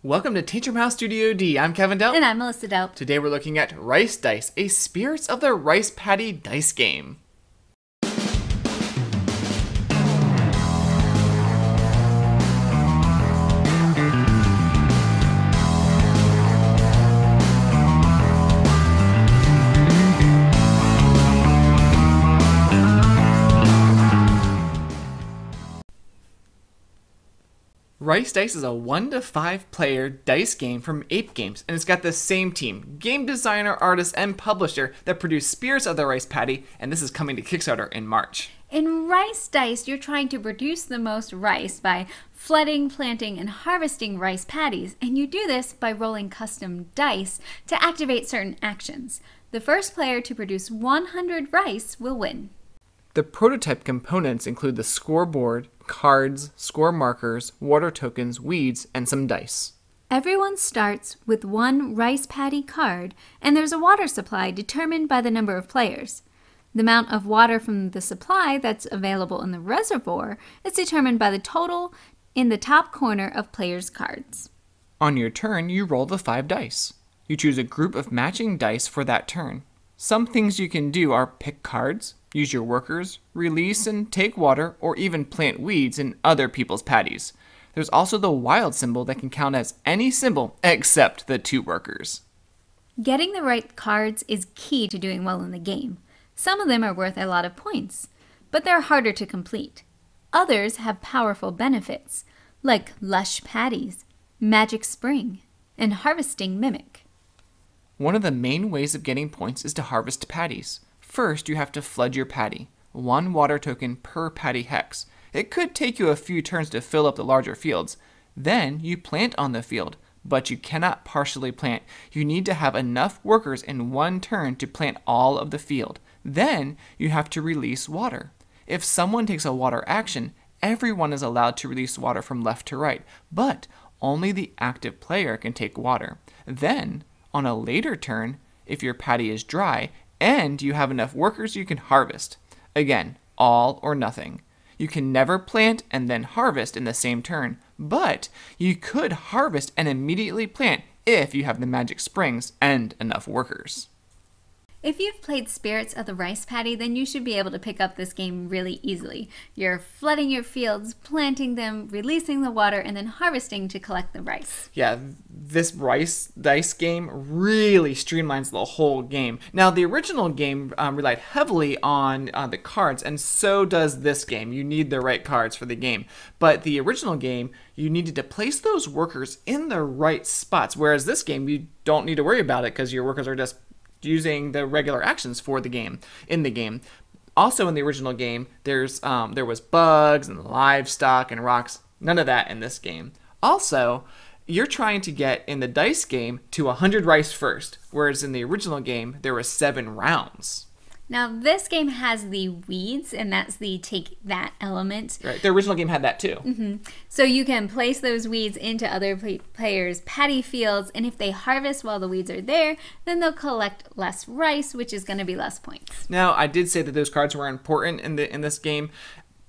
Welcome to Teacher Mouse Studio D. I'm Kevin Delp. And I'm Melissa Delp. Today we're looking at Rice Dice, a Spirits of the Rice Paddy dice game. Rice Dice is a 1 to 5 player dice game from APE Games, and it's got the same team, game designer, artist, and publisher that produced Spirits of the Rice Paddy, and this is coming to Kickstarter in March. In Rice Dice, you're trying to produce the most rice by flooding, planting, and harvesting rice paddies, and you do this by rolling custom dice to activate certain actions. The first player to produce 100 rice will win. The prototype components include the scoreboard, cards, score markers, water tokens, weeds, and some dice. Everyone starts with one rice paddy card, and there's a water supply determined by the number of players. The amount of water from the supply that's available in the reservoir is determined by the total in the top corner of players' cards. On your turn, you roll the 5 dice. You choose a group of matching dice for that turn. Some things you can do are pick cards, use your workers, release and take water, or even plant weeds in other people's paddies. There's also the wild symbol that can count as any symbol except the 2 workers. Getting the right cards is key to doing well in the game. Some of them are worth a lot of points, but they're harder to complete. Others have powerful benefits, like lush paddies, magic spring, and harvesting mimic. One of the main ways of getting points is to harvest paddies. First, you have to flood your paddy, 1 water token per paddy hex. It could take you a few turns to fill up the larger fields. Then, you plant on the field, but you cannot partially plant. You need to have enough workers in 1 turn to plant all of the field. Then, you have to release water. If someone takes a water action, everyone is allowed to release water from left to right, but only the active player can take water. Then, on a later turn, if your paddy is dry, and you have enough workers, you can harvest. Again, all or nothing. You can never plant and then harvest in the same turn, but you could harvest and immediately plant if you have the magic springs and enough workers. If you've played Spirits of the Rice Paddy, then you should be able to pick up this game really easily. You're flooding your fields, planting them, releasing the water, and then harvesting to collect the rice. Yeah, this Rice Dice game really streamlines the whole game. Now, the original game relied heavily on the cards, and so does this game. You need the right cards for the game. But the original game, you needed to place those workers in the right spots, whereas this game, you don't need to worry about it because your workers are just using the regular actions for the game, in the game. Also in the original game, there was bugs and livestock and rocks. None of that in this game. Also, you're trying to get in the dice game to 100 rice first, whereas in the original game, there were 7 rounds. Now, this game has the weeds, and that's the take that element. Right. The original game had that too. Mm-hmm. So you can place those weeds into other players' paddy fields, and if they harvest while the weeds are there, then they'll collect less rice, which is going to be less points. Now, I did say that those cards were important in this game,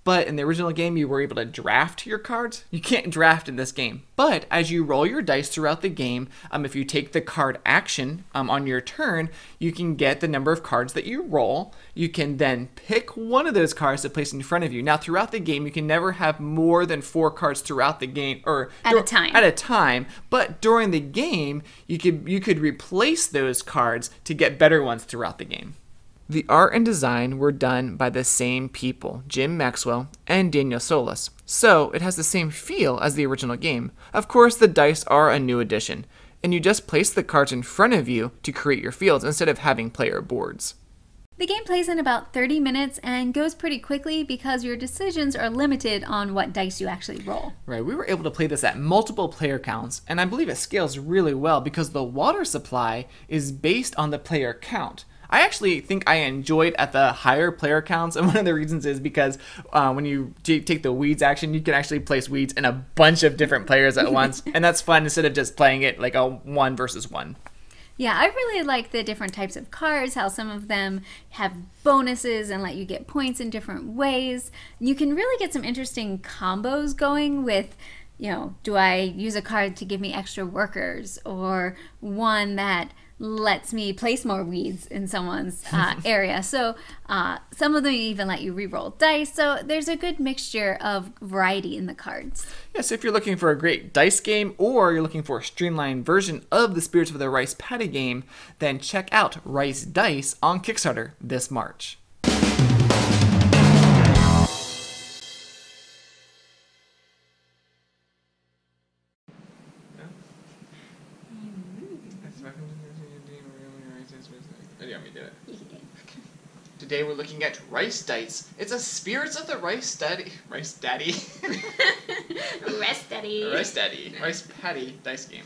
but in the original game, you were able to draft your cards. You can't draft in this game. But as you roll your dice throughout the game, if you take the card action on your turn, you can get the number of cards that you roll. You can then pick one of those cards to place in front of you. Now, throughout the game, you can never have more than 4 cards throughout the game, or at a time. But during the game, you could replace those cards to get better ones throughout the game. The art and design were done by the same people, Jim Maxwell and Daniel Solis, so it has the same feel as the original game. Of course, the dice are a new addition, and you just place the cards in front of you to create your fields instead of having player boards. The game plays in about 30 minutes and goes pretty quickly because your decisions are limited on what dice you actually roll. Right, we were able to play this at multiple player counts, and I believe it scales really well because the water supply is based on the player count. I actually think I enjoyed at the higher player counts, and one of the reasons is because when you take the weeds action, you can actually place weeds in a bunch of different players at once, and that's fun instead of just playing it like a 1 versus 1. Yeah, I really like the different types of cards, how some of them have bonuses and let you get points in different ways. You can really get some interesting combos going with do I use a card to give me extra workers, or one that lets me place more weeds in someone's area. So some of them even let you re-roll dice. So there's a good mixture of variety in the cards. Yeah, so if you're looking for a great dice game, or you're looking for a streamlined version of the Spirits of the Rice Patty game, then check out Rice Dice on Kickstarter this March. Today we're looking at Rice Dice. It's a Spirits of the Rice Daddy. Rice Daddy. Rice Daddy. Rice Daddy. Rice Patty dice game.